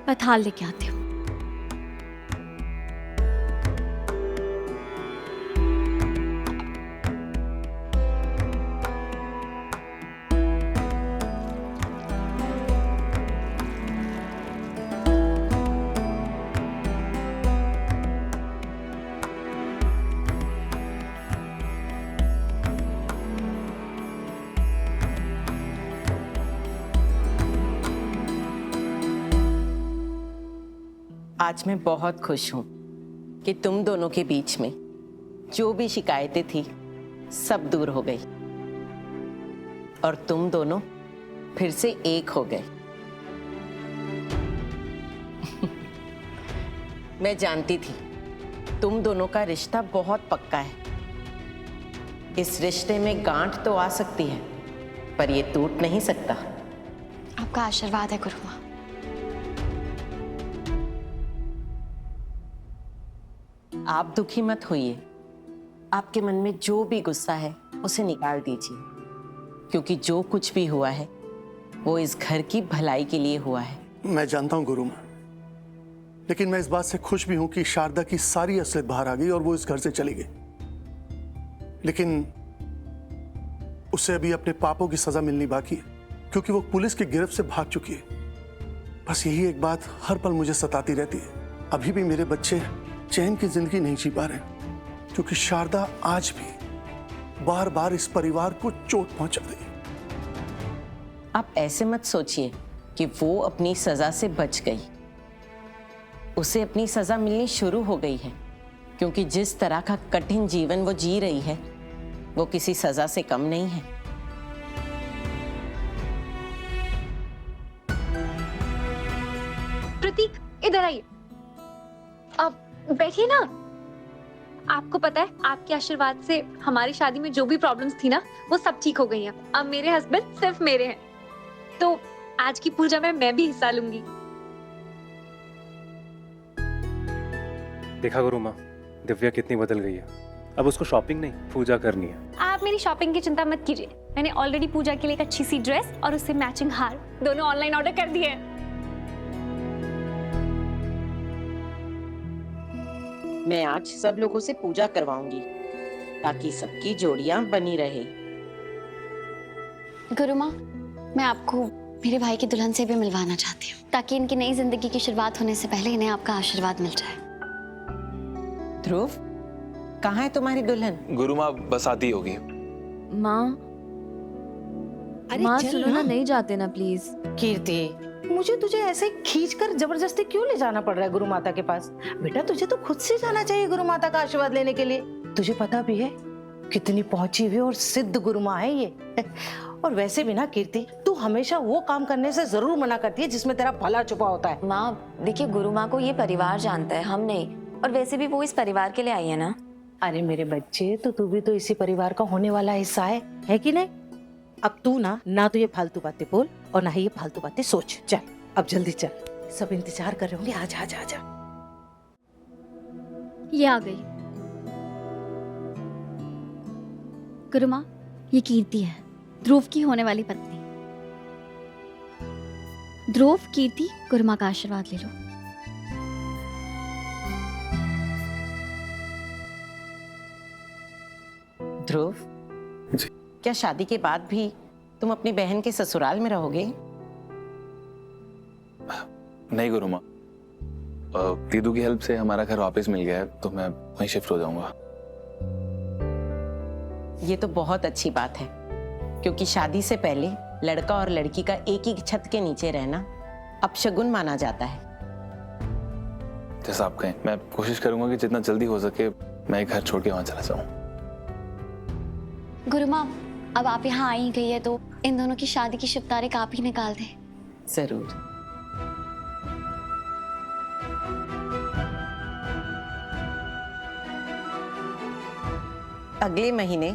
मैं थाल लेके आती हूँ। आज मैं बहुत खुश हूं कि तुम दोनों के बीच में जो भी शिकायतें थी सब दूर हो गई और तुम दोनों फिर से एक हो गए। मैं जानती थी तुम दोनों का रिश्ता बहुत पक्का है। इस रिश्ते में गांठ तो आ सकती है पर ये टूट नहीं सकता। आपका आशीर्वाद है गुरु माँ। आप दुखी मत होइए। आपके मन में जो भी गुस्सा है उसे निकाल दीजिए, क्योंकि जो कुछ भी हुआ है वो इस घर की भलाई के लिए हुआ है। मैं जानता हूं गुरु माँ, लेकिन मैं इस बात से खुश भी हूं कि शारदा की सारी असलियत बाहर आ गई और वो इस घर से चली गई। लेकिन उसे अभी अपने पापों की सजा मिलनी बाकी है, क्योंकि वो पुलिस की गिरफ्त से भाग चुकी है। बस यही एक बात हर पल मुझे सताती रहती है। अभी भी मेरे बच्चे चैन की जिंदगी नहीं जी पा रहे, क्योंकि शारदा आज भी बार बार इस परिवार को चोट पहुंचा रही। आप ऐसे मत सोचिए कि वो अपनी सजा से बच गई। उसे अपनी सजा मिलनी शुरू हो गई है, क्योंकि जिस तरह का कठिन जीवन वो जी रही है वो किसी सजा से कम नहीं है। प्रतीक, इधर आइए। अब बैठिए ना। आपको पता है आपके आशीर्वाद से हमारी शादी में जो भी प्रॉब्लम्स थी ना वो सब ठीक हो गई हैं। अब मेरे हस्बैंड सिर्फ मेरे हैं, तो आज की पूजा में मैं भी हिस्सा लूंगी। देखा गुरु माँ, दिव्या कितनी बदल गई है। अब उसको शॉपिंग नहीं पूजा करनी है। आप मेरी शॉपिंग की चिंता मत कीजिए। मैंने ऑलरेडी पूजा के लिए एक अच्छी सी ड्रेस और उससे मैचिंग हार दोनों ऑनलाइन ऑर्डर कर दिए हैं। मैं आज सब लोगों से पूजा करवाऊंगी ताकि सबकी जोड़ियां बनी रहे। गुरु माँ, मैं आपको मेरे भाई की दुल्हन से भी मिलवाना चाहती हूँ, ताकि इनकी नई जिंदगी की शुरुआत होने से पहले इन्हें आपका आशीर्वाद मिल जाए। ध्रुव, कहाँ है तुम्हारी दुल्हन? गुरु माँ बस आती होगी। माँ, माँ सुनो ना, नहीं जाते ना प्लीज। कीर्ति, मुझे तुझे ऐसे खींच कर जबरदस्ती क्यों ले जाना पड़ रहा है गुरु माता के पास? बेटा तुझे तो खुद से जाना चाहिए गुरु माता का आशीर्वाद लेने के लिए। तुझे पता भी है कितनी पहुंची हुई और सिद्ध गुरु माँ है ये। और वैसे भी ना कीर्ति, तू हमेशा वो काम करने से जरूर मना करती है जिसमें तेरा भला छुपा होता है। माँ देखिए, गुरु माँ को ये परिवार जानता है, हम नहीं। और वैसे भी वो इस परिवार के लिए आई है ना। अरे मेरे बच्चे, तो तू भी तो इसी परिवार का होने वाला हिस्सा है कि नहीं? अब तू ना तो ये फालतू बातें बोल और ना ही ये फालतू बातें सोच। चल अब जल्दी चल, सब इंतजार कर रहे होंगे। आजा आजा आजा। ये आ गई। गुरु माँ, ये कीर्ति है, ध्रुव की होने वाली पत्नी। ध्रुव, कीर्ति, गुरु माँ का आशीर्वाद ले लो। ध्रुव जी। क्या शादी के बाद भी तुम अपनी बहन के ससुराल में रहोगे? नहीं गुरु माँ, दीदू की हेल्प से हमारा घर वापस मिल गया है, तो मैं वहीं शिफ्ट हो जाऊंगा। ये तो बहुत अच्छी बात है, क्योंकि शादी से पहले लड़का और लड़की का एक ही छत के नीचे रहना अपशगुन माना जाता है। जैसा आप कहें, मैं कोशिश करूंगा कि जितना जल्दी हो सके मैं घर छोड़ के वहां चला जाऊं। गुरु माँ, अब आप यहाँ आई गई है तो इन दोनों की शादी की शुभ तारीख आप ही निकाल दें। जरूर। अगले महीने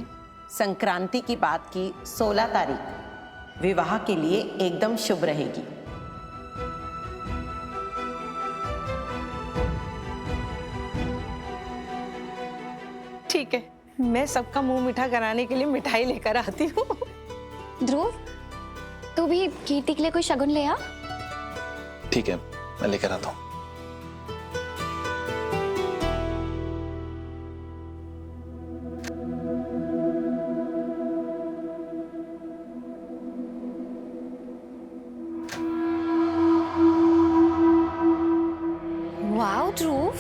संक्रांति की बात की 16 तारीख विवाह के लिए एकदम शुभ रहेगी। ठीक है, मैं सबका मुंह मीठा कराने के लिए मिठाई लेकर आती हूँ। ध्रुव, तू भी कीर्ति के लिए कोई शगुन ले आ। ठीक है, मैं लेकर आता हूँ। वाओ ध्रुव,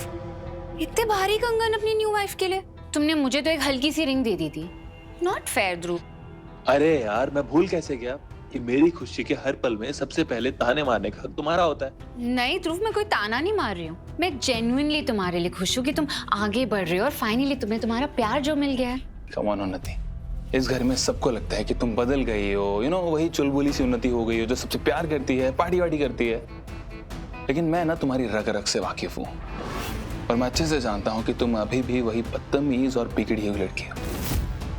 इतने भारी कंगन अपनी न्यू वाइफ के लिए। तुमने मुझे तो एक हल्की सी रिंग दे दी थी। नॉट फेयर ध्रुव। अरे यार, मैं भूल कैसे गया कि मेरी खुशी के हर पल में सबसे पहले ताने मारने का हक तुम्हारा होता है। नहीं ध्रुव, मैं कोई ताना नहीं मार रही हूँ। मैं जेन्युइनली तुम्हारे लिए खुश हूँ कि तुम आगे बढ़ रहे हो और फाइनली तुम्हें तुम्हारा प्यार जो मिल गया है। कम ऑन उन्नति, इस घर में सबको लगता है कि तुम बदल गई हो, वही चुलबुली सी उन्नति हो गई हो जो सबसे प्यार करती है, पार्टी वार्टी करती है। लेकिन मैं ना तुम्हारी रग रग से वाकिफ हूँ और मैं अच्छे से जानता हूँ कि तुम अभी भी वही बदतमीज और बिगड़ी हुई लड़की हो।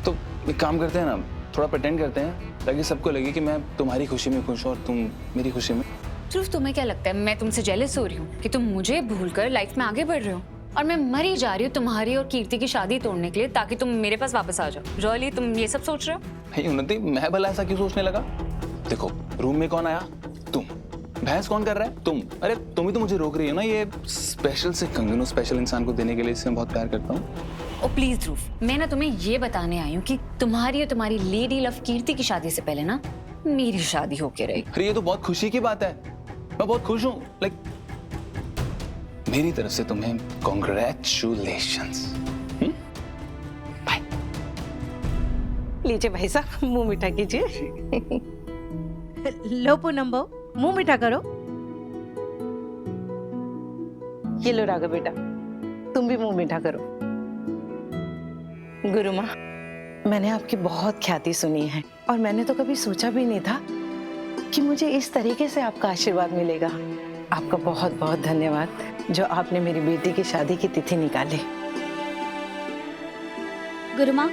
तो एक काम करते हैं ना, थोड़ा प्रेटेंड करते हैं ताकि सबको लगे कि मैं तुम्हारी खुशी में खुश हूँ और तुम मेरी खुशी में। ध्रुव, तुम्हें क्या लगता है मैं तुमसे जेलस हो रही हूँ कि तुम मुझे भूलकर लाइफ में आगे बढ़ रहे हो और मैं मरी जा रही हूँ तुम्हारी और कीर्ति की शादी तोड़ने के लिए ताकि तुम मेरे पास वापस आ जाओ? रियली तुम ये सब सोच रहे हो? नहीं उन्नति, मैं भला ऐसा क्यों सोचने लगा? देखो, रूम में कौन आया? तुम। बहस कौन कर रहा है? तुम। अरे तुम ही तो मुझे रोक रही हो ना ये स्पेशल से कंगनों स्पेशल इंसान को देने के लिए, इससे मैं बहुत प्यार करता हूँ। ओ प्लीज ध्रुव, मैं ना तुम्हें ये बताने आई हूँ कि तुम्हारी और तुम्हारी लेडी लव कीर्ति की शादी से पहले ना मेरी शादी होके रहेगी। अरे ये तो बहुत खुशी की बात है, मैं बहुत खुश हूँ। लाइक मेरी तरफ से तुम्हें कॉन्ग्रेचुलेशंस। बाय। लीजिए भाई साहब, मुंह मीठा कीजिए। लो पूनम बहू, मुंह मीठा करो। ये लो राघव बेटा, तुम भी मुंह मीठा करो। गुरु माँ, मैंने आपकी बहुत ख्याति सुनी है और मैंने तो कभी सोचा भी नहीं था कि मुझे इस तरीके से आपका आशीर्वाद मिलेगा। आपका बहुत बहुत धन्यवाद जो आपने मेरी बेटी की शादी की तिथि निकाली। गुरु माँ,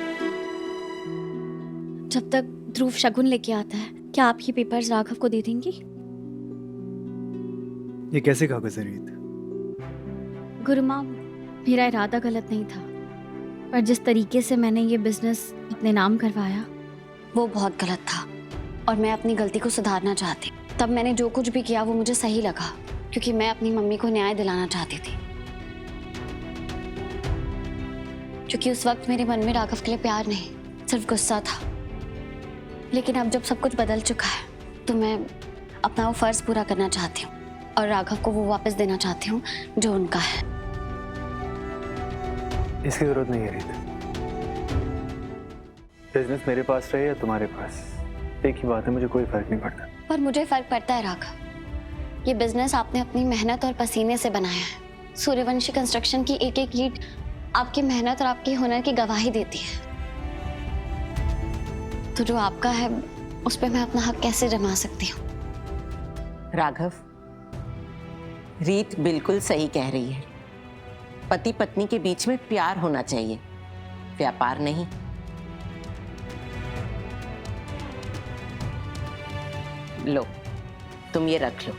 जब तक ध्रुव शगुन लेके आता है, क्या आप ये पेपर्स राघव को दे देंगी? ये कैसे कागज है रीत? गुरु माँ, मेरा इरादा गलत नहीं था, पर जिस तरीके से मैंने ये बिजनेस अपने नाम करवाया वो बहुत गलत था और मैं अपनी गलती को सुधारना चाहती। तब मैंने जो कुछ भी किया वो मुझे सही लगा क्योंकि मैं अपनी मम्मी को न्याय दिलाना चाहती थी। क्योंकि उस वक्त मेरे मन में राघव के लिए प्यार नहीं, सिर्फ गुस्सा था। लेकिन अब जब सब कुछ बदल चुका है तो मैं अपना वो फर्ज पूरा करना चाहती हूँ और राघव को वो वापस देना चाहती हूँ जो उनका है। इसकी जरूरत नहीं है रीत। बिजनेस मेरे पास रहे या तुम्हारे पास, एक ही बात है, मुझे कोई फर्क नहीं पड़ता। पर मुझे फर्क पड़ता है राघव। ये बिजनेस आपने अपनी मेहनत और पसीने से बनाया है। सूर्यवंशी कंस्ट्रक्शन की एक एक ईंट आपकी मेहनत और आपके हुनर की गवाही देती है। तो जो आपका है उस पे मैं अपना हक कैसे जमा सकती हूँ? राघव, रीत बिल्कुल सही कह रही है। पति पत्नी के बीच में प्यार होना चाहिए, व्यापार नहीं। लो, तुम ये रख लो।